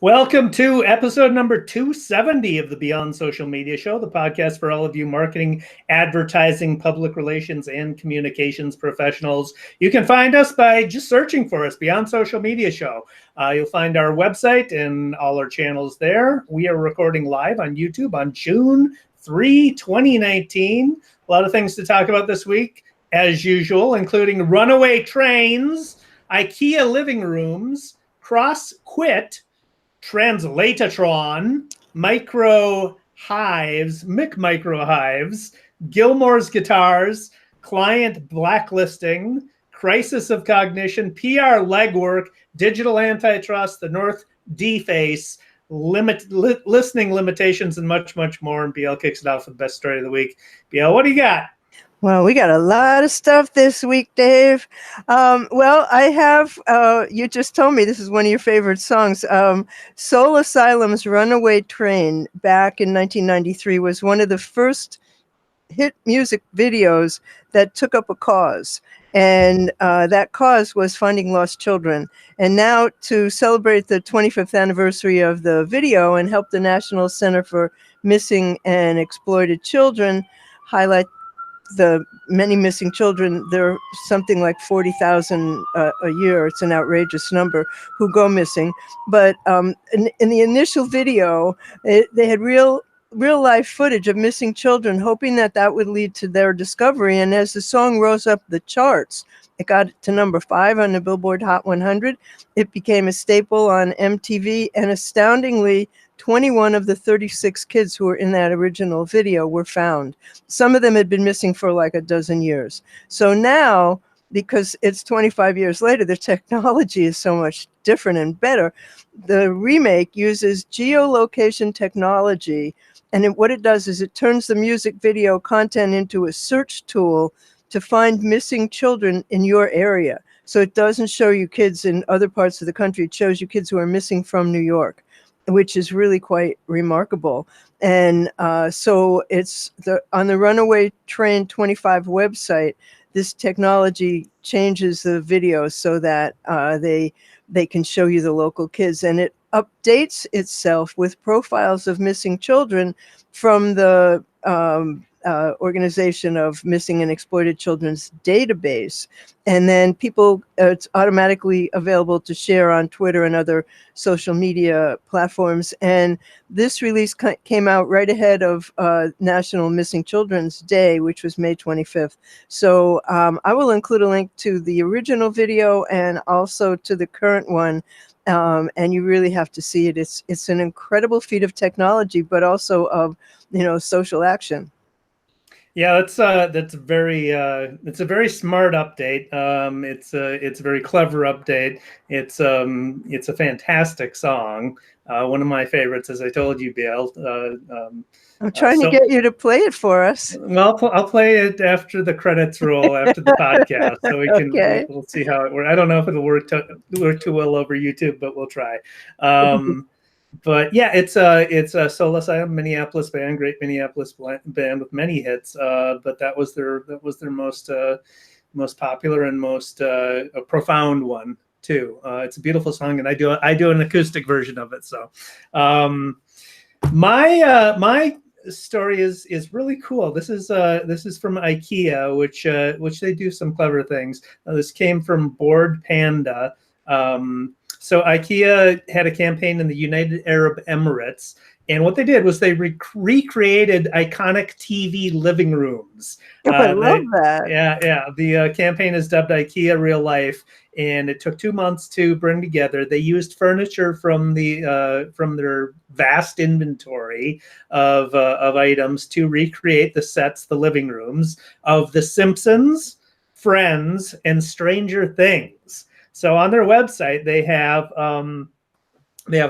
Welcome to episode number 270 of the Beyond Social Media Show, the podcast for all of you marketing, advertising, public relations, and communications professionals. You can find us by just searching for us, Beyond Social Media Show. You'll find our website and all our channels there. We are recording live on YouTube on June 3, 2019. A lot of things to talk about this week, as usual, including runaway trains, IKEA living rooms, CrossFit, Translatotron, McHives, Gilmour's guitars, client blacklisting, Crisis of Cognition, PR legwork, digital antitrust, the NorthFace, listening limitations, and much, much more. And BL kicks it off with the best story of the week. BL, what do you got? Well, we got a lot of stuff this week, Dave. Well, I have, you just told me this is one of your favorite songs. Soul Asylum's Runaway Train back in 1993 was one of the first hit music videos that took up a cause. And that cause was finding lost children. And now to celebrate the 25th anniversary of the video and help the National Center for Missing and Exploited Children highlight the many missing children, there are something like 40,000 a year. It's an outrageous number who go missing. But in the initial video, they had real life footage of missing children, hoping that would lead to their discovery. And as the song rose up the charts, it got to number 5 on the Billboard Hot 100. It became a staple on MTV, and astoundingly, 21 of the 36 kids who were in that original video were found. Some of them had been missing for like a dozen years. So now, because it's 25 years later, the technology is so much different and better. The remake uses geolocation technology, and what it does is it turns the music video content into a search tool to find missing children in your area. So it doesn't show you kids in other parts of the country. It shows you kids who are missing from New York, which is really quite remarkable. And so it's on the Runaway Train 25 website, this technology changes the video so that they can show you the local kids. And it updates itself with profiles of missing children from the Organization of Missing and Exploited Children's database. And then it's automatically available to share on Twitter and other social media platforms. And this release came out right ahead of National Missing Children's Day, which was May 25th. So I will include a link to the original video and also to the current one. And you really have to see it. It's an incredible feat of technology, but also of social action. Yeah, it's a very smart update. It's a very clever update. It's a fantastic song. One of my favorites, as I told you, Bill. I'm trying to get you to play it for us. Well, I'll play it after the credits roll, after the podcast, so we can we'll see how it works. I don't know if it'll work too well over YouTube, but we'll try. But yeah, it's a Soul Asylum, Minneapolis band, great Minneapolis band with many hits. But that was their most popular and most profound one too. It's a beautiful song, and I do an acoustic version of it. So my story is really cool. This is from IKEA, which they do some clever things. This came from Bored Panda. So IKEA had a campaign in the United Arab Emirates, and what they did was they recreated iconic TV living rooms. I love that. Yeah. The campaign is dubbed IKEA Real Life, and it took 2 months to bring together. They used furniture from their vast inventory of items to recreate the sets, the living rooms of The Simpsons, Friends, and Stranger Things. So on their website, they have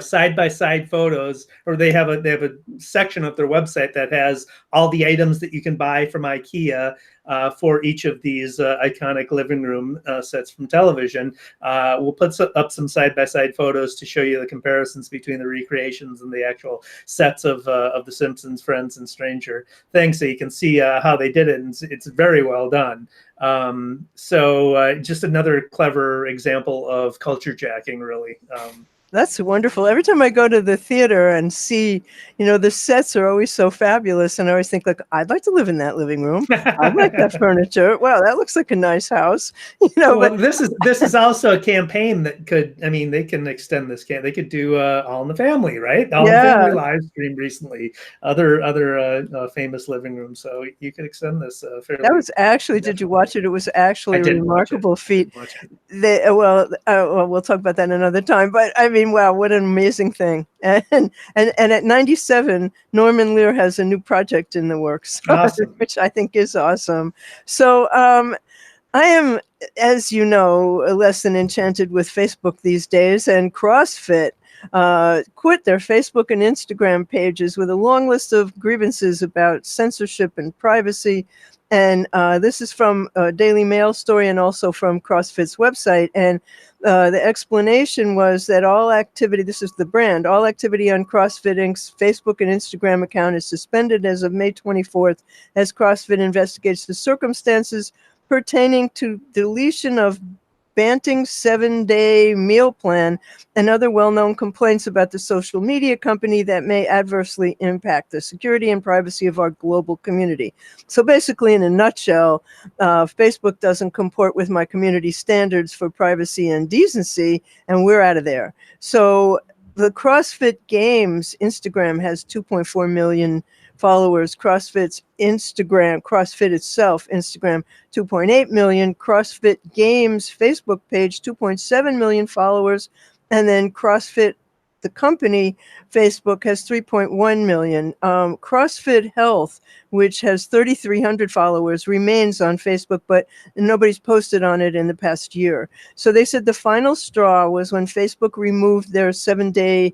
side-by-side photos, or they have a section of their website that has all the items that you can buy from IKEA for each of these iconic living room sets from television. We'll put up some side-by-side photos to show you the comparisons between the recreations and the actual sets of The Simpsons, Friends, and Stranger Things, so you can see how they did it, and it's very well done. So just another clever example of culture jacking, really. That's wonderful. Every time I go to the theater and see, the sets are always so fabulous, and I always think, like, I'd like to live in that living room. I'd like that furniture. Wow, that looks like a nice house. Well, But this is also a campaign that could, I mean, they can extend this. They could do All in the Family, right? All in the yeah, Family live streamed recently. Other famous living rooms. So you could extend this fairly. that was actually. Did you watch it? It was actually a remarkable feat. Watch it. Well, we'll talk about that another time. But I mean, wow, what an amazing thing! And at 97, Norman Lear has a new project in the works, Awesome. which I think is awesome. So I am, as you know, less than enchanted with Facebook these days, and CrossFit quit their Facebook and Instagram pages with a long list of grievances about censorship and privacy. And this is from a Daily Mail story and also from CrossFit's website. And the explanation was that all activity, this is the brand, all activity on CrossFit Inc.'s Facebook and Instagram account is suspended as of May 24th as CrossFit investigates the circumstances pertaining to deletion of Banting's 7-day meal plan and other well-known complaints about the social media company that may adversely impact the security and privacy of our global community. So basically, in a nutshell, Facebook doesn't comport with my community standards for privacy and decency, and we're out of there. So the CrossFit Games Instagram has 2.4 million followers. CrossFit itself, Instagram, 2.8 million. CrossFit Games Facebook page, 2.7 million followers. And then CrossFit, the company, Facebook has 3.1 million. CrossFit Health, which has 3,300 followers, remains on Facebook, but nobody's posted on it in the past year. So they said the final straw was when Facebook removed their 7-day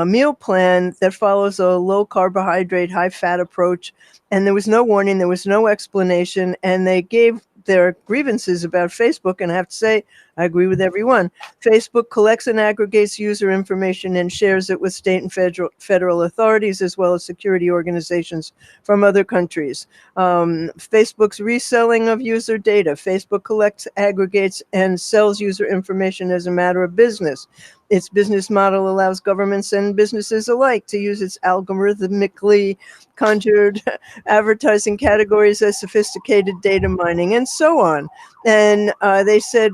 meal plan that follows a low carbohydrate, high fat approach. And there was no warning, there was no explanation, and they gave their grievances about Facebook. And I have to say, I agree with everyone. Facebook collects and aggregates user information and shares it with state and federal authorities, as well as security organizations from other countries. Facebook's reselling of user data. Facebook collects, aggregates, and sells user information as a matter of business. Its business model allows governments and businesses alike to use its algorithmically conjured advertising categories as sophisticated data mining and so on. And they said,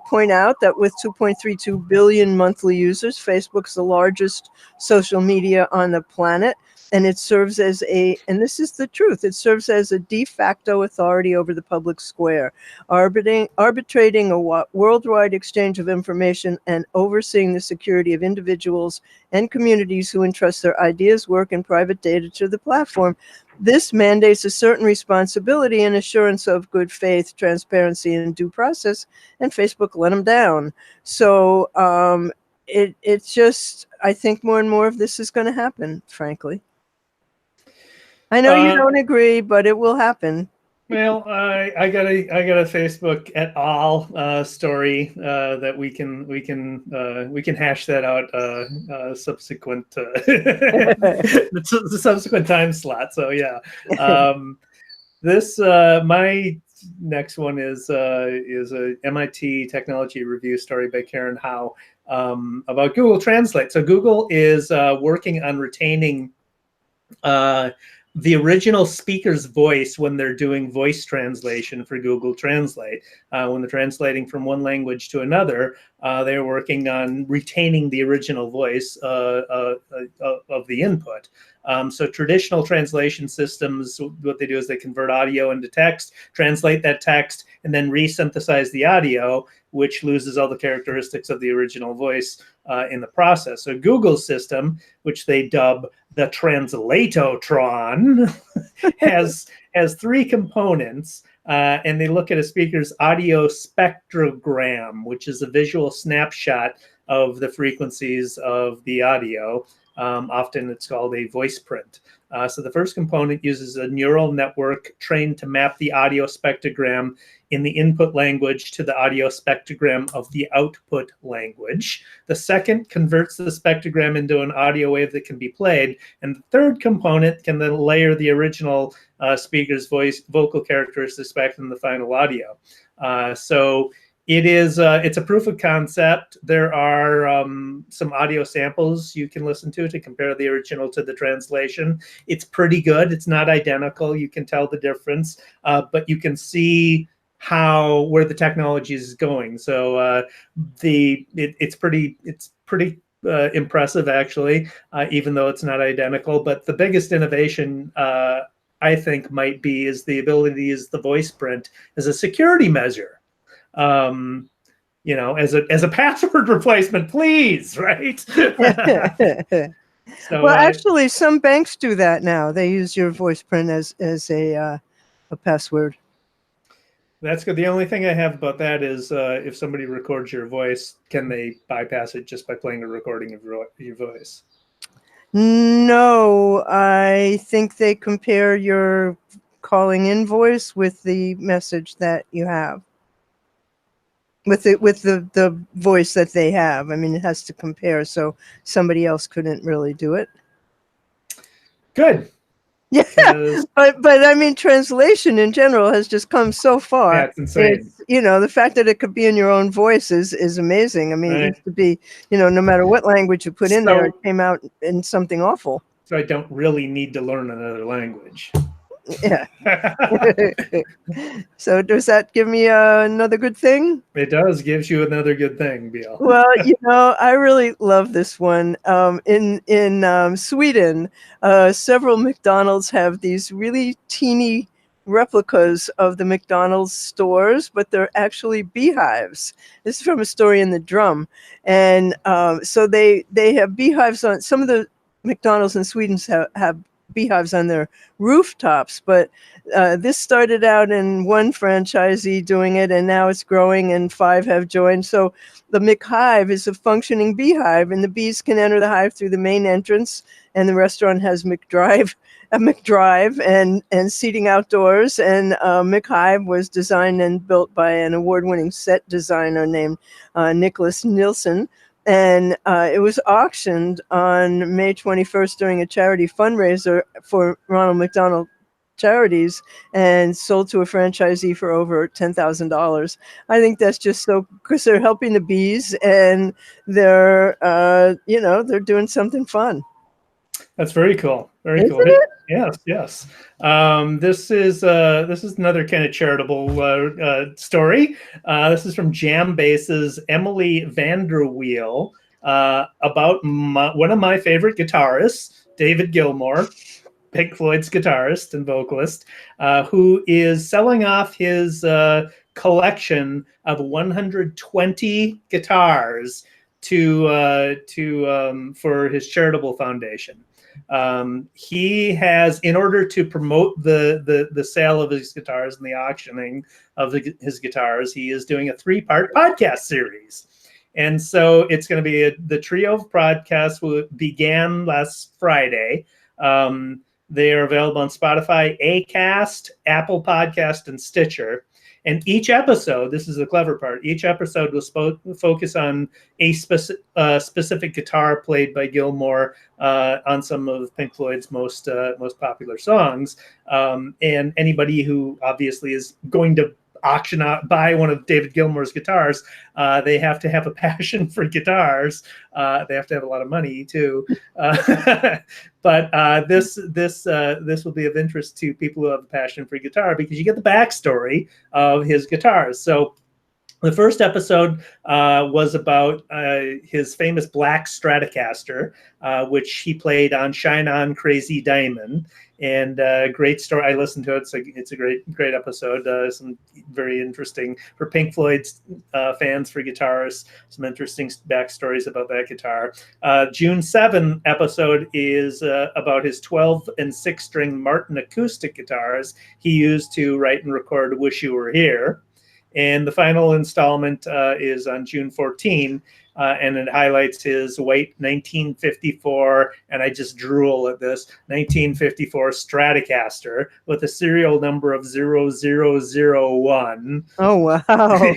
point out that with 2.32 billion monthly users, Facebook's the largest social media on the planet. And it serves as and this is the truth, it serves as a de facto authority over the public square, arbitrating a worldwide exchange of information and overseeing the security of individuals and communities who entrust their ideas, work, and private data to the platform. This mandates a certain responsibility and assurance of good faith, transparency, and due process, and Facebook let them down. So it's just, I think more and more of this is going to happen, frankly. I know you don't agree, but it will happen. Well, I got a Facebook et al. Story that we can hash that out subsequent the subsequent time slot. So yeah, this my next one is a MIT technology review story by Karen Howe about Google Translate. So Google is working on retaining the original speaker's voice when they're doing voice translation for Google Translate. When they're translating from one language to another, they're working on retaining the original voice of the input. So traditional translation systems, what they do is they convert audio into text, translate that text, and then resynthesize the audio, which loses all the characteristics of the original voice in the process. So Google's system, which they dub the Translatotron, has 3 components, and they look at a speaker's audio spectrogram, which is a visual snapshot of the frequencies of the audio. Often it's called a voice print. So the first component uses a neural network trained to map the audio spectrogram in the input language to the audio spectrogram of the output language. The second converts the spectrogram into an audio wave that can be played. And the third component can then layer the original speaker's vocal characteristics back in the final audio. So It's a proof of concept. There are some audio samples you can listen to compare the original to the translation. It's pretty good. It's not identical. You can tell the difference, but you can see where the technology is going. So it's pretty impressive, actually, even though it's not identical. But the biggest innovation, I think, might be is the ability to use the voice print as a security measure. As a password replacement, please, right? So, well, actually, some banks do that now. They use your voice print as a password. That's good. The only thing I have about that is if somebody records your voice, can they bypass it just by playing a recording of your voice? No, I think they compare your calling in voice with the message that you have. With the voice that they have. I mean, it has to compare, so somebody else couldn't really do it. Good. Yeah, but I mean, translation in general has just come so far. Yeah, it's insane. The fact that it could be in your own voice is amazing. I mean, It used to be, no matter what language you put in there, it came out in something awful. So I don't really need to learn another language. Yeah. So does that give me another good thing? It does. Gives you another good thing, Biel. Well, I really love this one. In Sweden, several McDonald's have these really teeny replicas of the McDonald's stores, but they're actually beehives. This is from a story in the Drum, and so they have beehives on some of the McDonald's in Sweden have beehives on their rooftops, but this started out in one franchisee doing it, and now it's growing, and 5 have joined. So the McHive is a functioning beehive, and the bees can enter the hive through the main entrance, and the restaurant has McDrive and seating outdoors. And McHive was designed and built by an award-winning set designer named Nicholas Nilsson. And it was auctioned on May 21st during a charity fundraiser for Ronald McDonald Charities and sold to a franchisee for over $10,000. I think that's just so, because they're helping the bees and they're, they're doing something fun. That's very cool. Very cool. Isn't it? Yes. This is another kind of charitable story. This is from Jambase's Emily Vanderweel about one of my favorite guitarists, David Gilmour, Pink Floyd's guitarist and vocalist, who is selling off his collection of 120 guitars for his charitable foundation. He has, in order to promote the sale of his guitars and the auctioning of his guitars, he is doing a 3-part podcast series. And so it's going to be the trio of podcasts began last Friday. They are available on Spotify, Acast, Apple Podcast, and Stitcher. And each episode, this is the clever part, each episode will focus on a specific guitar played by Gilmour on some of Pink Floyd's most popular songs. And anybody who obviously is going to buy one of David Gilmour's guitars, they have to have a passion for guitars. They have to have a lot of money too. But this will be of interest to people who have a passion for guitar, because you get the backstory of his guitars. So the first episode was about his famous black Stratocaster, which he played on Shine On Crazy Diamond. And great story. I listened to it. So it's a great episode. Some very interesting for Pink Floyd's fans, for guitarists, some interesting backstories about that guitar. June 7 episode is about his 12 and 6-string Martin acoustic guitars he used to write and record Wish You Were Here. And the final installment is on June 14, and it highlights his white 1954, and I just drool at this, 1954 Stratocaster with a serial number of 0001. Oh, wow.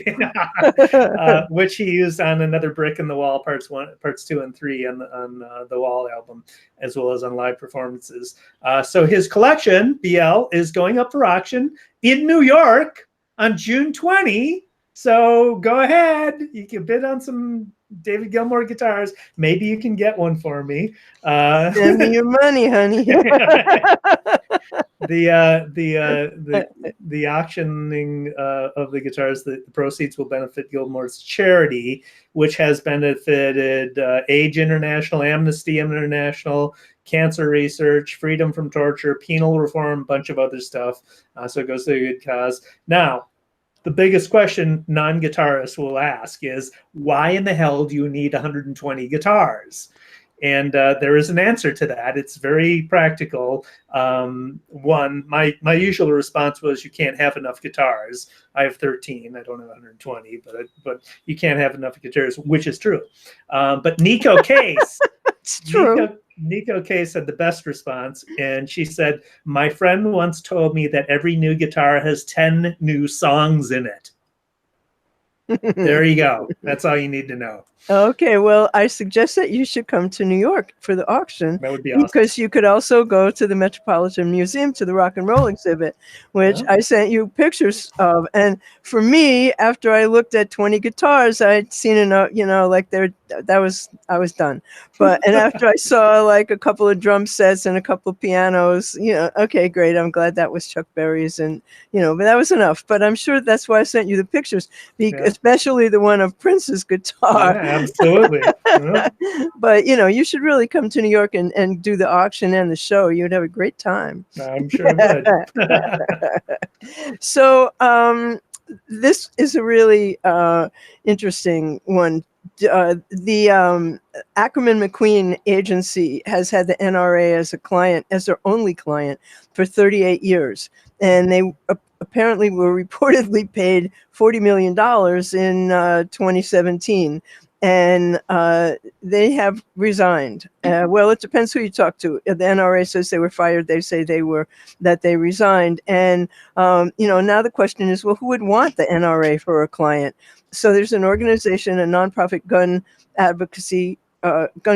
Which he used on Another Brick in the Wall, parts 2 and 3 on the Wall album, as well as on live performances. So his collection, BL, is going up for auction in New York on June 20. So go ahead. You can bid on some David Gilmour guitars. Maybe you can get one for me. Send me your money, honey. The auctioning of the guitars, the proceeds will benefit Gilmour's charity, which has benefited AIDS International, Amnesty International, cancer research, freedom from torture, penal reform, a bunch of other stuff. So it goes to a good cause. Now, the biggest question non-guitarists will ask is, why in the hell do you need 120 guitars? And there is an answer to that. It's very practical. One, my usual response was, you can't have enough guitars. I have 13. I don't have 120, but you can't have enough guitars, which is true. But Nico Case, It's true. Nico Case had the best response, and she said, my friend once told me that every new guitar has 10 new songs in it. There you go. That's all you need to know. Okay, well, I suggest that you should come to New York for the auction. That would be awesome. Because you could also go to the Metropolitan Museum to the rock and roll exhibit, which I sent you pictures of. And for me, after I looked at 20 guitars, I'd seen enough, like I was done. But and after I saw like a couple of drum sets and a couple of pianos, okay, great. I'm glad that was Chuck Berry's, and but that was enough. But I'm sure that's why I sent you the pictures, especially the one of Prince's guitar. Yeah, absolutely. But you should really come to New York and do the auction and the show. You'd have a great time. I'm sure I would. So this is a really interesting one. The Ackerman McQueen agency has had the NRA as a client, as their only client, for 38 years. And they apparently were reportedly paid $40 million in 2017. And they have resigned. Well, it depends who you talk to. The NRA says they were fired. They say that they resigned. And now the question is, well, who would want the NRA for a client? So there's an organization, a nonprofit gun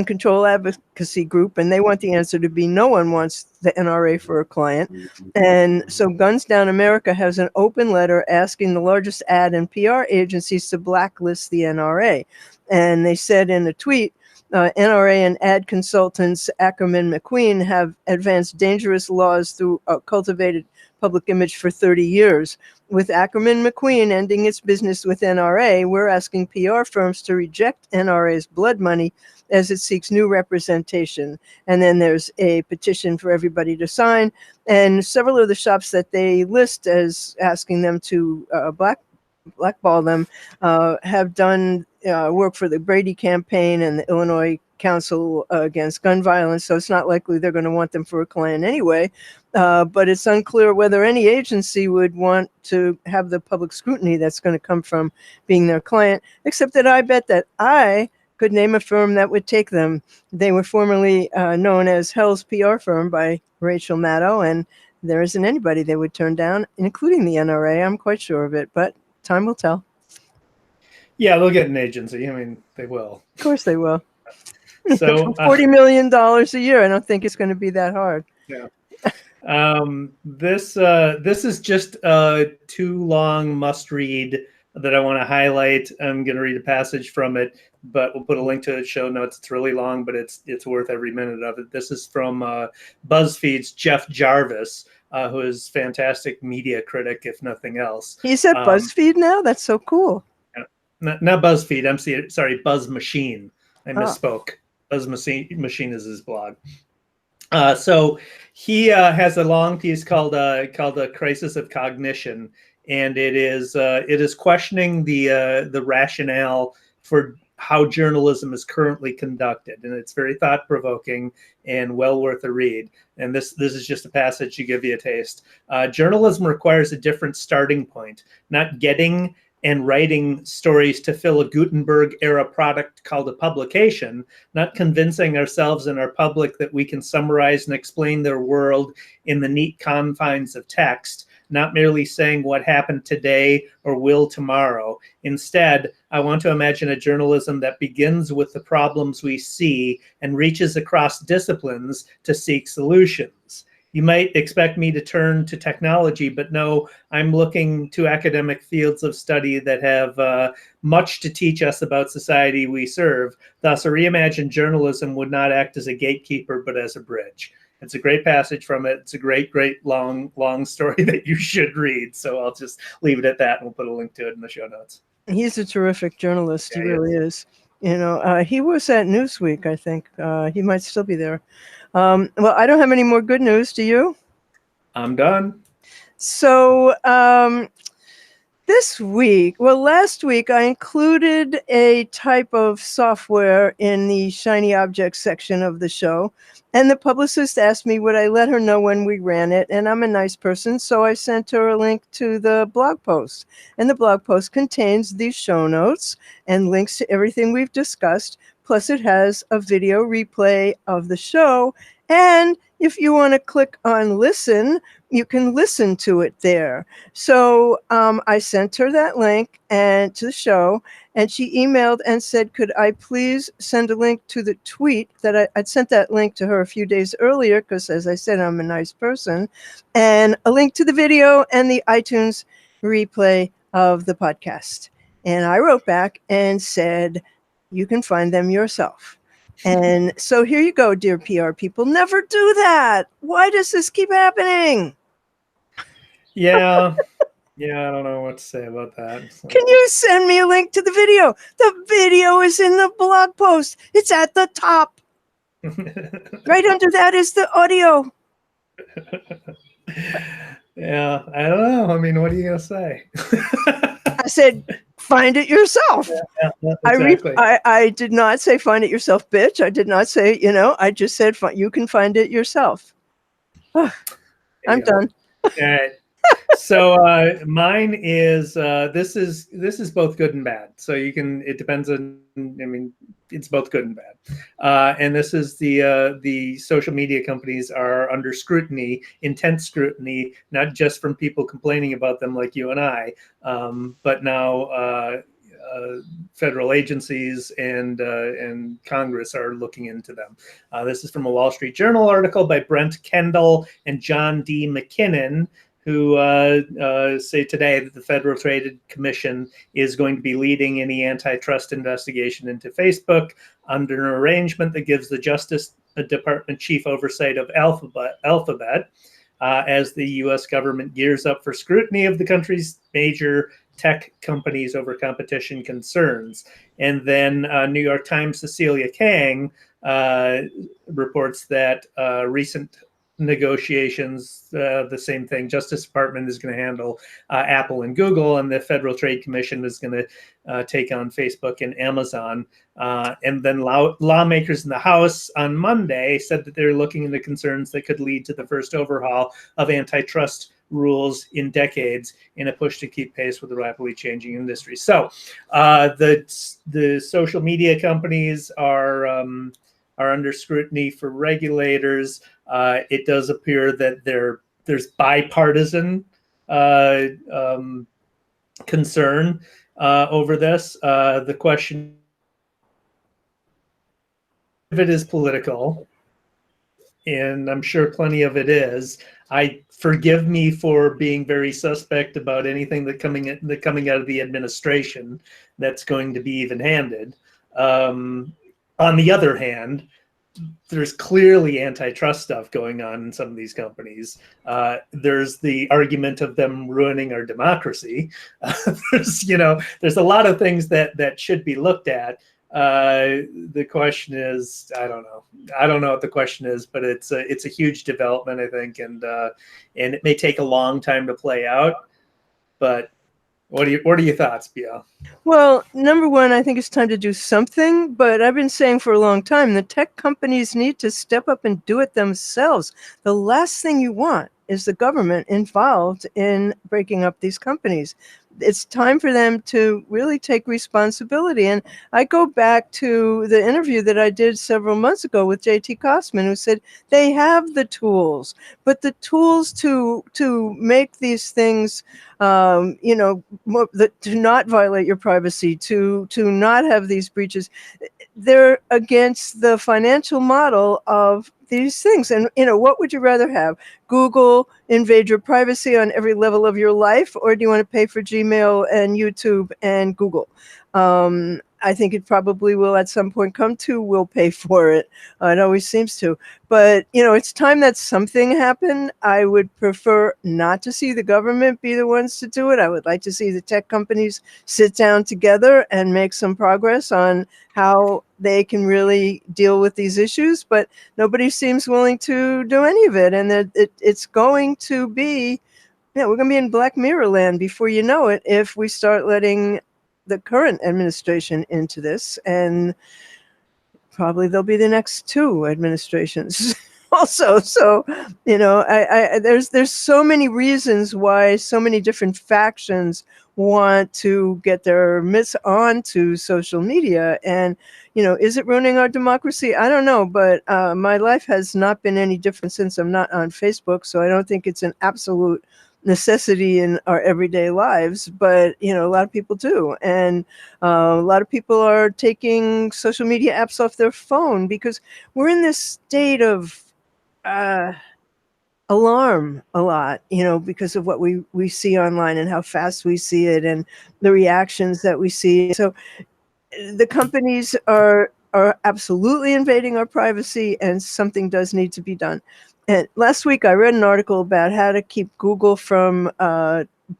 control advocacy group, and they want the answer to be no one wants the NRA for a client. And so Guns Down America has an open letter asking the largest ad and PR agencies to blacklist the NRA. And they said in a tweet, NRA and ad consultants Ackerman McQueen have advanced dangerous laws through a cultivated public image for 30 years. With Ackerman McQueen ending its business with NRA, we're asking PR firms to reject NRA's blood money as it seeks new representation. And then there's a petition for everybody to sign. And several of the shops that they list as asking them to blackball them have done work for the Brady campaign and the Illinois Council Against Gun Violence, so it's not likely they're going to want them for a client anyway. But it's unclear whether any agency would want to have the public scrutiny that's going to come from being their client, except that I bet that I could name a firm that would take them. They were formerly known as Hell's PR Firm by Rachel Maddow, and there isn't anybody they would turn down, including the NRA. I'm quite sure of it, but time will tell. Yeah, they'll get an agency. I mean, they will. Of course they will. So $40 million a year. I don't think it's going to be that hard. Yeah. This is just a too long must read that I want to highlight. I'm going to read a passage from it, but we'll put a link to the show notes. It's really long, but it's worth every minute of it. This is from BuzzFeed's Jeff Jarvis, who is fantastic media critic, if nothing else. He's at BuzzFeed now? That's so cool. Not BuzzFeed. Sorry, Buzz Machine. I misspoke. Buzz Machine is his blog. So he has a long piece called "The Crisis of Cognition," and it is questioning the rationale for how journalism is currently conducted, and it's very thought-provoking and well worth a read. And this is just a passage to give you a taste. Journalism requires a different starting point, not getting and writing stories to fill a Gutenberg-era product called a publication, not convincing ourselves and our public that we can summarize and explain their world in the neat confines of text, not merely saying what happened today or will tomorrow. Instead, I want to imagine a journalism that begins with the problems we see and reaches across disciplines to seek solutions. you might expect me to turn to technology, but no, I'm looking to academic fields of study that have much to teach us about society we serve. Thus, a reimagined journalism would not act as a gatekeeper, but as a bridge. It's a great passage from it. It's a great, long story that you should read. So I'll just leave it at that, and we'll put a link to it in the show notes. He's a terrific journalist. Yeah, he really is. You know, he was at Newsweek, I think. He might still be there. Well, I don't have any more good news. Do you? I'm done. So this week, well, last week, I included a type of software in the shiny objects section of the show. And the publicist asked me, would I let her know when we ran it? And I'm a nice person, so I sent her a link to the blog post. And the blog post contains these show notes and links to everything we've discussed. Plus, it has a video replay of the show. And if you want to click on listen, you can listen to it there. So I sent her that link and to the show, and she emailed and said, could I please send a link to the tweet that I'd sent that link to her a few days earlier, because as I said, I'm a nice person, and a link to the video and the iTunes replay of the podcast. And I wrote back and said, you can find them yourself. And so here you go, dear PR people. Never do that. Why does this keep happening? Yeah. Yeah, I don't know what to say about that. So. Can you send me a link to the video? The video is in the blog post. It's at the top. Right under that is the audio. Yeah, I don't know. I mean, what are you going to say? I said, find it yourself. Yeah, exactly. I did not say find it yourself, bitch. I did not say, I just said you can find it yourself. I'm done. All right. So mine is this is both good and bad. So it depends on, I mean, it's both good and bad. And this is the social media companies are under scrutiny, intense scrutiny, not just from people complaining about them like you and I, but now federal agencies and Congress are looking into them. This is from a Wall Street Journal article by Brent Kendall and John D. McKinnon, who say today that the Federal Trade Commission is going to be leading any antitrust investigation into Facebook under an arrangement that gives the Justice Department chief oversight of Alphabet as the U.S. government gears up for scrutiny of the country's major tech companies over competition concerns. And then New York Times' Cecilia Kang reports that recent negotiations, the same thing. Justice Department is going to handle Apple and Google, and the Federal Trade Commission is going to take on Facebook and Amazon. And then lawmakers in the House on Monday said that they're looking into concerns that could lead to the first overhaul of antitrust rules in decades in a push to keep pace with the rapidly changing industry. So the social media companies are under scrutiny for regulators. It does appear that there's bipartisan concern over this. The question if it is political, and I'm sure plenty of it is. Forgive me for being very suspect about anything that coming out of the administration that's going to be even-handed. On the other hand, there's clearly antitrust stuff going on in some of these companies. There's the argument of them ruining our democracy. There's a lot of things that should be looked at. The question is, I don't know what the question is, but it's a huge development, I think, and it may take a long time to play out. But what are your thoughts, Bia? Well, number one, I think it's time to do something, but I've been saying for a long time, the tech companies need to step up and do it themselves. The last thing you want is the government involved in breaking up these companies. It's time for them to really take responsibility. And I go back to the interview that I did several months ago with J.T. Kosman, who said they have the tools, but the tools to make these things, to not violate your privacy, to not have these breaches, they're against the financial model of these things. And, what would you rather have? Google invade your privacy on every level of your life, or do you want to pay for Gmail and YouTube and Google? I think it probably will at some point come to we'll pay for it. It always seems to. But, it's time that something happened. I would prefer not to see the government be the ones to do it. I would like to see the tech companies sit down together and make some progress on how they can really deal with these issues. But nobody seems willing to do any of it. And it's going to be, we're going to be in Black Mirror land before you know it if we start letting the current administration into this, and probably there'll be the next two administrations also. So, there's so many reasons why so many different factions want to get their myths onto social media. And, is it ruining our democracy? I don't know, but my life has not been any different since I'm not on Facebook. So I don't think it's an absolute necessity in our everyday lives, but a lot of people do, and a lot of people are taking social media apps off their phone because we're in this state of alarm a lot, because of what we see online and how fast we see it and the reactions that we see. So the companies are absolutely invading our privacy, and something does need to be done. And last week I read an article about how to keep Google from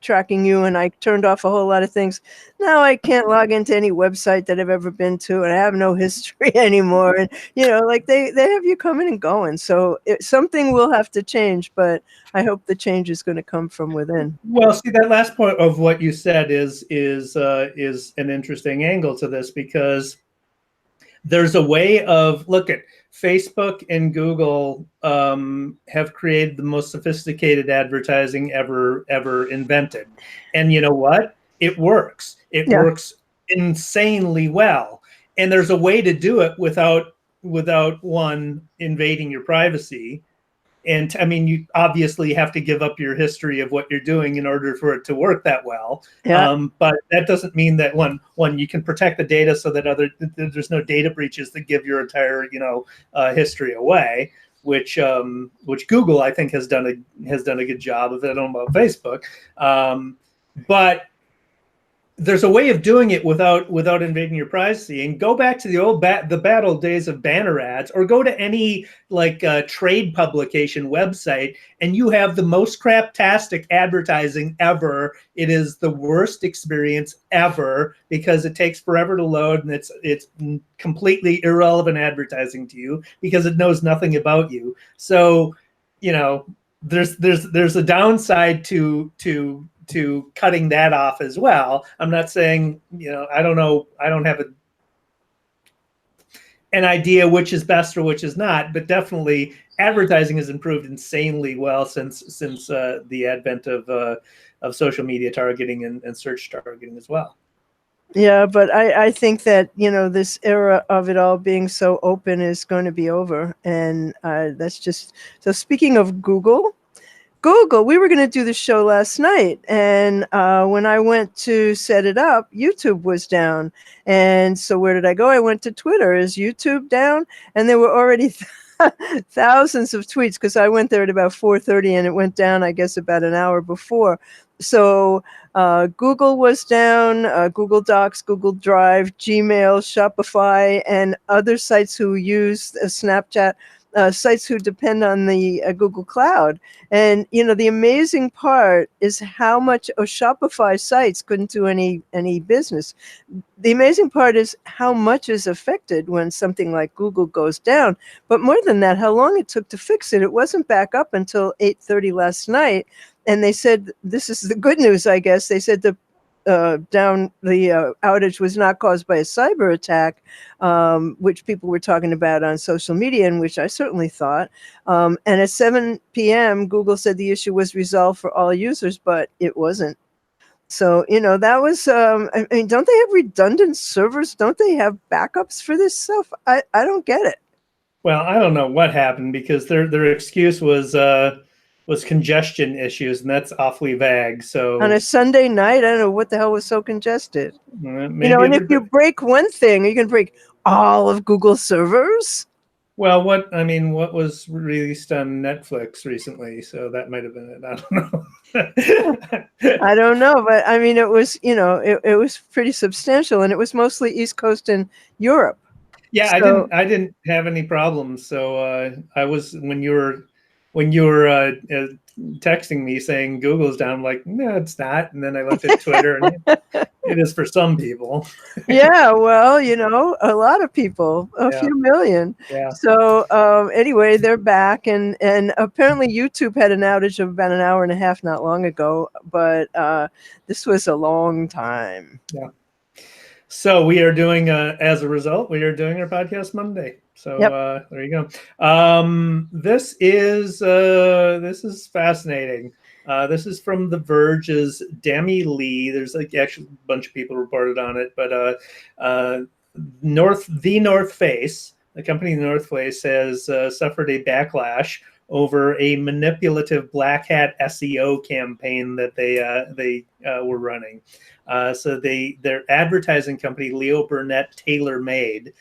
tracking you, and I turned off a whole lot of things. Now I can't log into any website that I've ever been to, and I have no history anymore. And they have you coming and going. So something will have to change, but I hope the change is going to come from within. Well, see, that last point of what you said is an interesting angle to this, because there's a way of, look at Facebook and Google have created the most sophisticated advertising ever invented. And you know what? It works. It works insanely well. And there's a way to do it without one, invading your privacy. And I mean, you obviously have to give up your history of what you're doing in order for it to work that well. Yeah. But that doesn't mean that one you can protect the data so that there's no data breaches that give your entire history away, which Google, I think, has done a good job of it. I don't know about Facebook, but there's a way of doing it without invading your privacy. And go back to the bad old days of banner ads, or go to any trade publication website, and you have the most craptastic advertising ever. It is the worst experience ever because it takes forever to load, and it's completely irrelevant advertising to you because it knows nothing about you. So, there's a downside to cutting that off as well. I'm not saying, I don't know, I don't have an idea which is best or which is not, but definitely advertising has improved insanely well since the advent of social media targeting and search targeting as well. Yeah, but I think that, this era of it all being so open is going to be over. And that's just, so speaking of Google, we were going to do the show last night. And when I went to set it up, YouTube was down. And so where did I go? I went to Twitter. Is YouTube down? And there were already thousands of tweets, because I went there at about 4:30 and it went down, I guess, about an hour before. So Google was down, Google Docs, Google Drive, Gmail, Shopify, and other sites who use Snapchat, sites who depend on the Google Cloud. And, the amazing part is how much Shopify sites couldn't do any business. The amazing part is how much is affected when something like Google goes down. But more than that, how long it took to fix it. It wasn't back up until 8:30 last night. And they said, this is the good news, I guess. They said the outage was not caused by a cyber attack, which people were talking about on social media, and which I certainly thought. And at 7 p.m., Google said the issue was resolved for all users, but it wasn't. So, that was, I mean, don't they have redundant servers? Don't they have backups for this stuff? I don't get it. Well, I don't know what happened, because their excuse was congestion issues, and that's awfully vague. So on a Sunday night, I don't know what the hell was so congested. Maybe and if you break one thing, you can break all of Google's servers. Well, what was released on Netflix recently? So that might have been it. I don't know. I don't know, but I mean, it was, it was pretty substantial, and it was mostly East Coast and Europe. Yeah, So, I didn't have any problems. So I was when you were texting me saying Google's down, I'm like, no, it's not. And then I looked at Twitter, and it is for some people. yeah, well, a lot of people, a Yeah, few million. yeah. So anyway, they're back, and apparently YouTube had an outage of about an hour and a half not long ago, but this was a long time. Yeah. So we are doing, as a result, we are doing our podcast Monday. So Yep. there you go. This is fascinating. This is from The Verge's Demi Lee. There's actually a bunch of people reported on it, but the NorthFace, the company NorthFace, has suffered a backlash over a manipulative black hat SEO campaign that they were running. So their advertising company, Leo Burnett TaylorMade,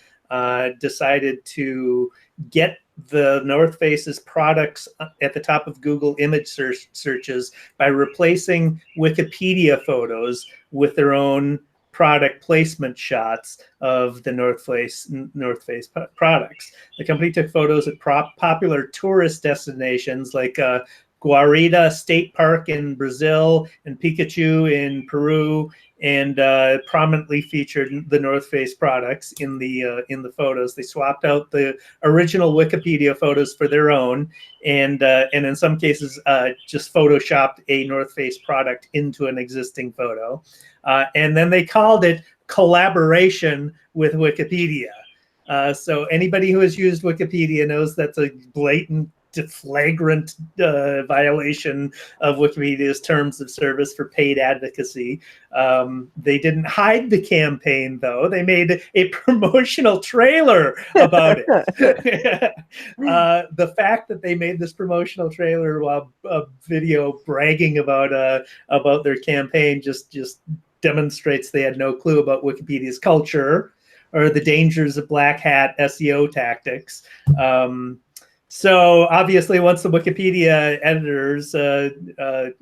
decided to get the North Face's products at the top of Google image searches by replacing Wikipedia photos with their own product placement shots of the North Face products. The company took photos at popular tourist destinations like Guarida State Park in Brazil and Pikachu in Peru, and prominently featured the North Face products in the photos. They swapped out the original Wikipedia photos for their own, and in some cases just photoshopped a North Face product into an existing photo, and then they called it collaboration with Wikipedia. So anybody who has used Wikipedia knows that's a blatant, flagrant violation of Wikipedia's terms of service for paid advocacy. They didn't hide the campaign, though. They made a promotional trailer about it. The fact that they made this promotional trailer while a video bragging about their campaign just demonstrates they had no clue about Wikipedia's culture or the dangers of black hat SEO tactics. So obviously, once the Wikipedia editors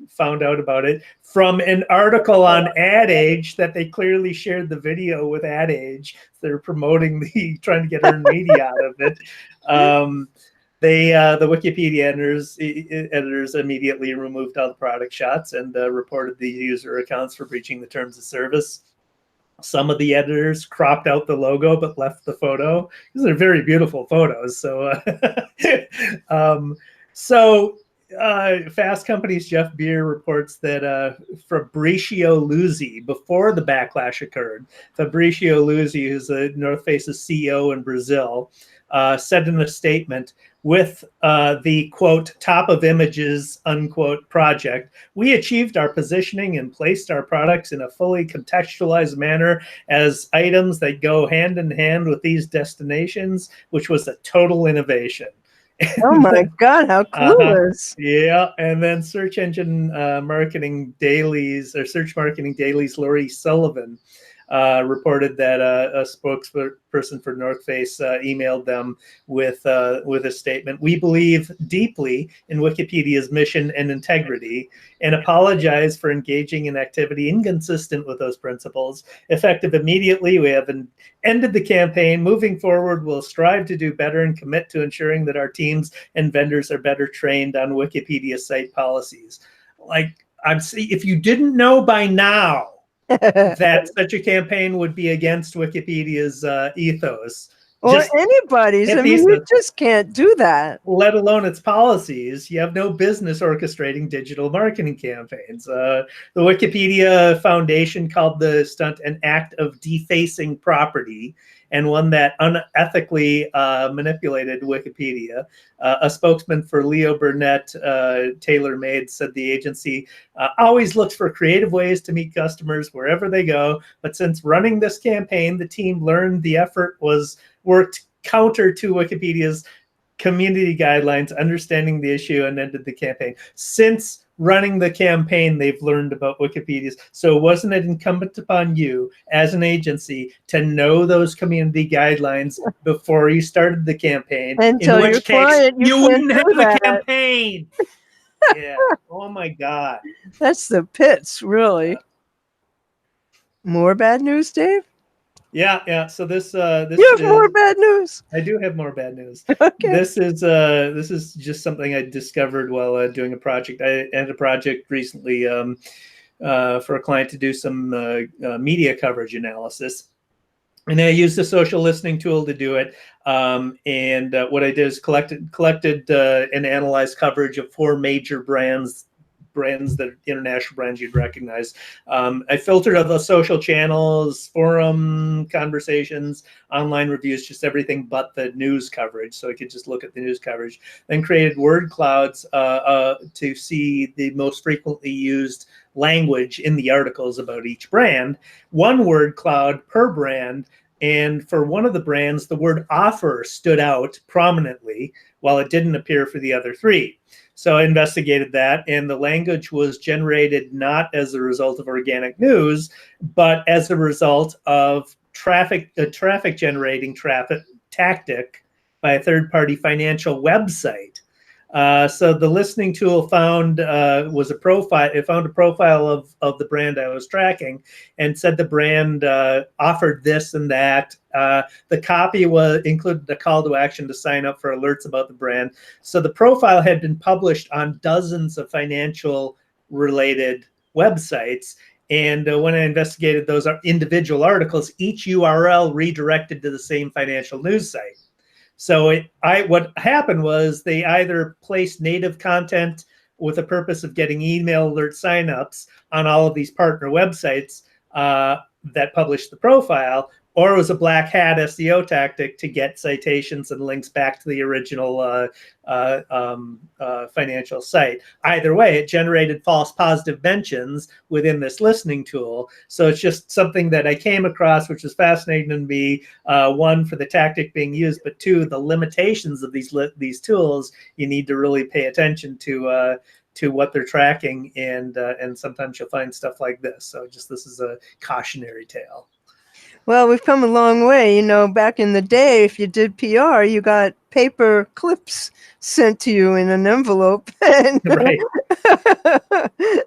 found out about it from an article on Ad Age that they clearly shared the video with Ad Age, they're promoting trying to get earned media out of it. The Wikipedia editors immediately removed all the product shots and reported the user accounts for breaching the terms of service. Some of the editors cropped out the logo but left the photo. These are very beautiful photos. So, Fast Company's Jeff Beer reports that Fabrizio Luzzi, before the backlash occurred, Fabrizio Luzzi, who's the North Face's CEO in Brazil, said in a statement, with the, quote, top of images, unquote, project, we achieved our positioning and placed our products in a fully contextualized manner as items that go hand in hand with these destinations, which was a total innovation. Oh my God, how clueless. Yeah, and then search marketing dailies Lori Sullivan reported that a spokesperson for North Face emailed them with a statement. We believe deeply in Wikipedia's mission and integrity and apologize for engaging in activity inconsistent with those principles. Effective immediately, we have ended the campaign. Moving forward, we'll strive to do better and commit to ensuring that our teams and vendors are better trained on Wikipedia site policies. If you didn't know by now that such a campaign would be against Wikipedia's ethos. Or anybody's. I mean, you just can't do that. Let alone its policies. You have no business orchestrating digital marketing campaigns. The Wikipedia Foundation called the stunt an act of defacing property and one that unethically manipulated Wikipedia. A spokesman for Leo Burnett TaylorMade said the agency always looks for creative ways to meet customers wherever they go. But since running this campaign, the team learned the effort worked counter to Wikipedia's community guidelines, understanding the issue, and ended the campaign. Since running the campaign, they've learned about Wikipedia. So wasn't it incumbent upon you as an agency to know those community guidelines before you started the campaign? And In tell your which case, client you you can't wouldn't have do the that. campaign. Yeah. Oh my God. That's the pits, really. More bad news, Dave? Yeah. So this You have more bad news. I do have more bad news. Okay. This is just something I discovered while doing a project. I had a project recently for a client to do some media coverage analysis. And I used the social listening tool to do it. And what I did is collected and analyzed coverage of 4 major brands that international brands you'd recognize. I filtered out the social channels, forum conversations, online reviews, just everything but the news coverage. So I could just look at the news coverage. Then created word clouds to see the most frequently used language in the articles about each brand. 1 word cloud per brand. And for one of the brands, the word offer stood out prominently while it didn't appear for the other 3. So I investigated that, and the language was generated not as a result of organic news, but as a result of traffic generating tactic by a third-party financial website. So the listening tool found was a profile. It found a profile of the brand I was tracking, and said the brand offered this and that. The copy included a call to action to sign up for alerts about the brand. So the profile had been published on dozens of financial related websites. And when I investigated those individual articles, each URL redirected to the same financial news site. So what happened was they either placed native content with the purpose of getting email alert signups on all of these partner websites that published the profile, or it was a black hat SEO tactic to get citations and links back to the original financial site. Either way, it generated false positive mentions within this listening tool. So it's just something that I came across, which was fascinating to me. 1, for the tactic being used, but 2, the limitations of these tools. You need to really pay attention to what they're tracking, and sometimes you'll find stuff like this. So this is a cautionary tale. Well, we've come a long way. Back in the day, if you did PR, you got paper clips sent to you in an envelope. And Right.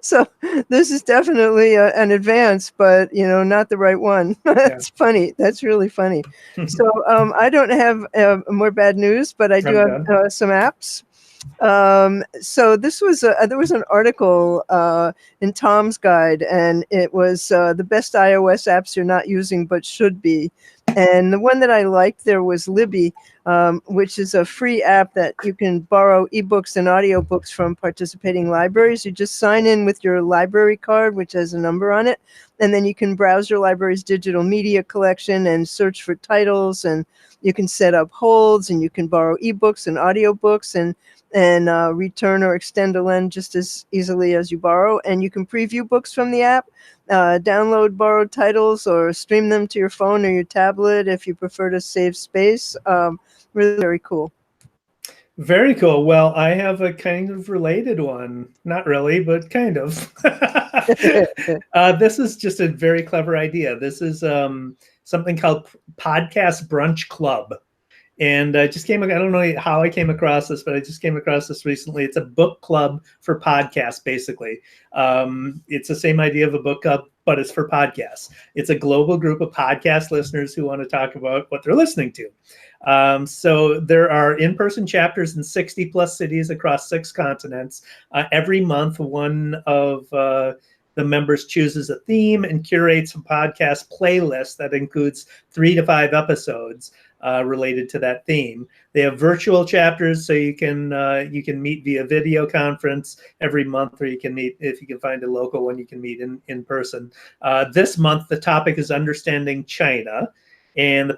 So this is definitely an advance, but, not the right one. That's funny. That's really funny. So I don't have more bad news, but I do have some apps. So there was an article in Tom's Guide, and it was the best iOS apps you're not using but should be. And the one that I liked there was Libby, which is a free app that you can borrow ebooks and audiobooks from participating libraries. You just sign in with your library card, which has a number on it, and then you can browse your library's digital media collection and search for titles, and you can set up holds, and you can borrow ebooks and audiobooks and return or extend a lend just as easily as you borrow. And you can preview books from the app, download borrowed titles, or stream them to your phone or your tablet if you prefer to save space. Really very cool. Very cool. Well, I have a kind of related one. Not really, but kind of. This is just a very clever idea. This is something called Podcast Brunch Club. And I don't know how I came across this, but I just came across this recently. It's a book club for podcasts, basically. It's the same idea of a book club, but it's for podcasts. It's a global group of podcast listeners who want to talk about what they're listening to. So there are in-person chapters in 60 plus cities across 6 continents. Every month, one of the members chooses a theme and curates a podcast playlist that includes 3 to 5 episodes related to that theme. They have virtual chapters, so you can meet via video conference every month, or you can meet, if you can find a local one, you can meet in person. This month, the topic is understanding China, and the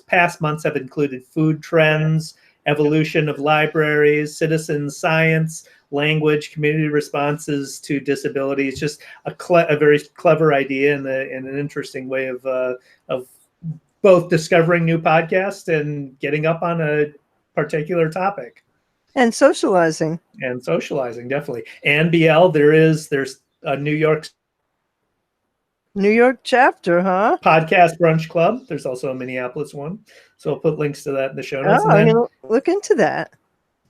past months have included food trends, evolution of libraries, citizen science, language, community responses to disabilities. Just a very clever idea and an interesting way of both discovering new podcasts and getting up on a particular topic. And socializing. And socializing, definitely. And BL, there's a New York chapter, huh? podcast brunch club. There's also a Minneapolis one. So I'll put links to that in the show notes. Oh, I'm going to look into that.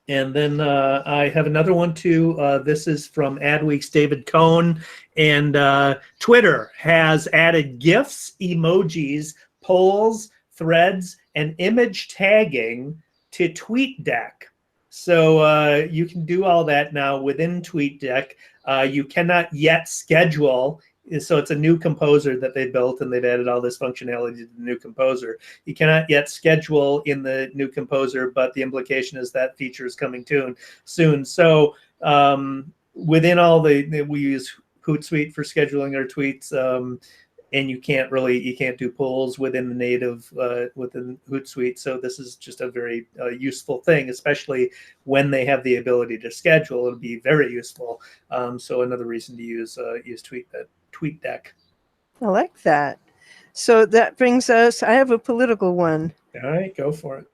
And then I have another one too. This is from Adweek's David Cohn. And Twitter has added GIFs, emojis, polls, threads, and image tagging to TweetDeck. So you can do all that now within TweetDeck. You cannot yet schedule. So it's a new composer that they built, and they've added all this functionality to the new composer. You cannot yet schedule in the new composer, but the implication is that feature is coming soon. So within all we use Hootsuite for scheduling our tweets, and you can't do polls within the native within Hootsuite. So this is just a very useful thing, especially when they have the ability to schedule. It'll be very useful. So another reason to use TweetDeck. I like that. So that brings us, I have a political one. All right, go for it.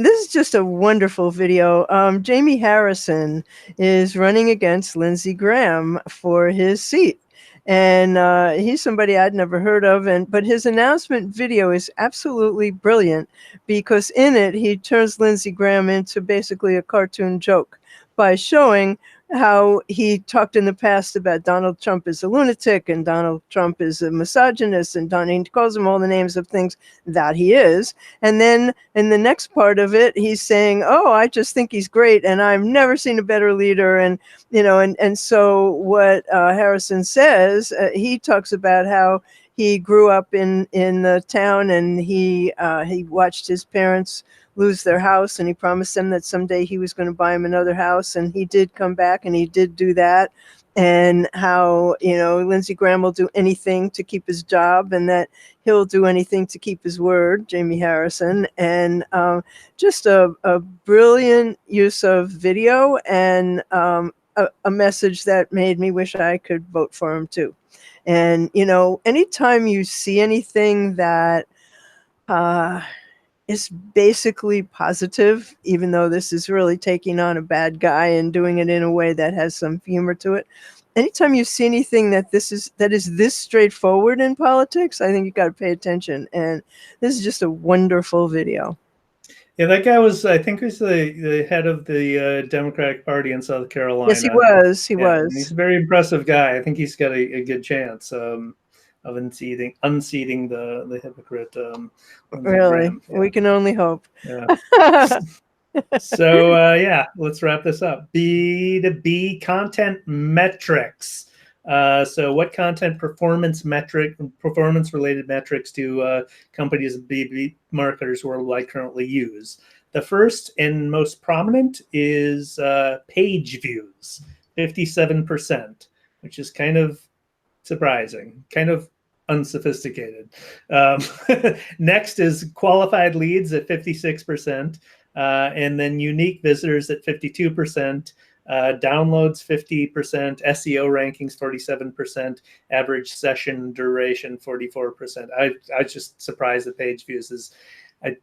This is just a wonderful video. Jamie Harrison is running against Lindsey Graham for his seat. And he's somebody I'd never heard of, but his announcement video is absolutely brilliant because in it he turns Lindsey Graham into basically a cartoon joke by showing how he talked in the past about Donald Trump as a lunatic and Donald Trump is a misogynist, and he calls him all the names of things that he is. And then in the next part of it, he's saying, "Oh, I just think he's great, and I've never seen a better leader." And and so what Harrison says, he talks about how he grew up in the town, and he watched his parents lose their house, and he promised them that someday he was going to buy him another house, and he did come back and he did do that. And how Lindsey Graham will do anything to keep his job, and that he'll do anything to keep his word, Jamie Harrison. And just a brilliant use of video, and a message that made me wish I could vote for him too. And anytime you see anything that is basically positive, even though this is really taking on a bad guy and doing it in a way that has some humor to it. Anytime you see anything that is this straightforward in politics, I think you got to pay attention. And this is just a wonderful video. Yeah, that guy I think was the head of the Democratic Party in South Carolina. Yes, he was. He was. He's a very impressive guy. I think he's got a good chance of unseating the hypocrite. Really, yeah. We can only hope. Yeah. So let's wrap this up. B2B content metrics. So what content performance-related metrics do companies and B2B marketers worldwide currently use? The first and most prominent is page views, 57%, which is kind of surprising, kind of unsophisticated. Next is qualified leads at 56%, and then unique visitors at 52%. Downloads 50%, SEO rankings 47%, average session duration 44%. I was just surprised that page views I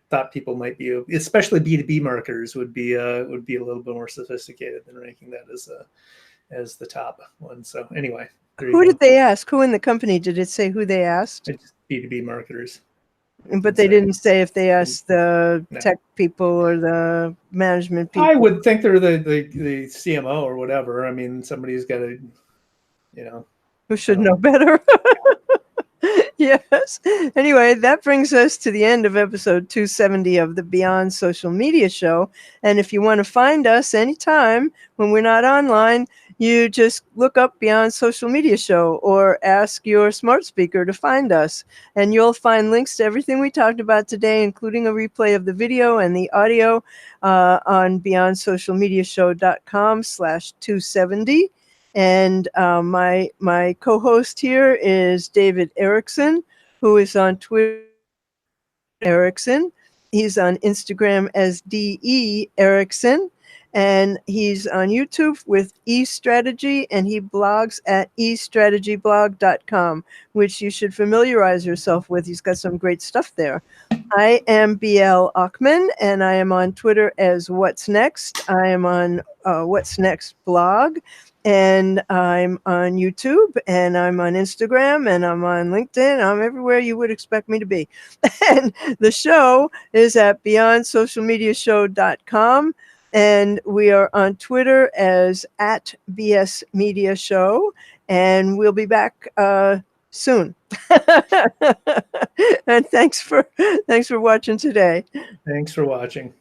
thought people might be, especially B2B marketers, would be a little bit more sophisticated than ranking that as the top one. So anyway, who did they ask? Who in the company did it say who they asked? It's B2B marketers. But they didn't say if they asked the tech people or the management people. I would think they're the CMO or whatever. I mean, somebody's got to, who should know better. Yes. Anyway, that brings us to the end of episode 270 of the Beyond Social Media Show. And if you want to find us anytime when we're not online, you just look up Beyond Social Media Show or ask your smart speaker to find us. And you'll find links to everything we talked about today, including a replay of the video and the audio on beyondsocialmediashow.com/270. And my co-host here is David Erickson, who is on Twitter, Erickson. He's on Instagram as DE Erickson, and he's on YouTube with eStrategy, and he blogs at eStrategyblog.com, which you should familiarize yourself with. He's got some great stuff there. I am BL Ochman, and I am on Twitter as What's Next. I am on What's Next blog, and I'm on YouTube, and I'm on Instagram, and I'm on LinkedIn. I'm everywhere you would expect me to be. And the show is at BeyondSocialMediaShow.com, and we are on Twitter as at BS Media Show, and we'll be back soon. And thanks for watching today. Thanks for watching.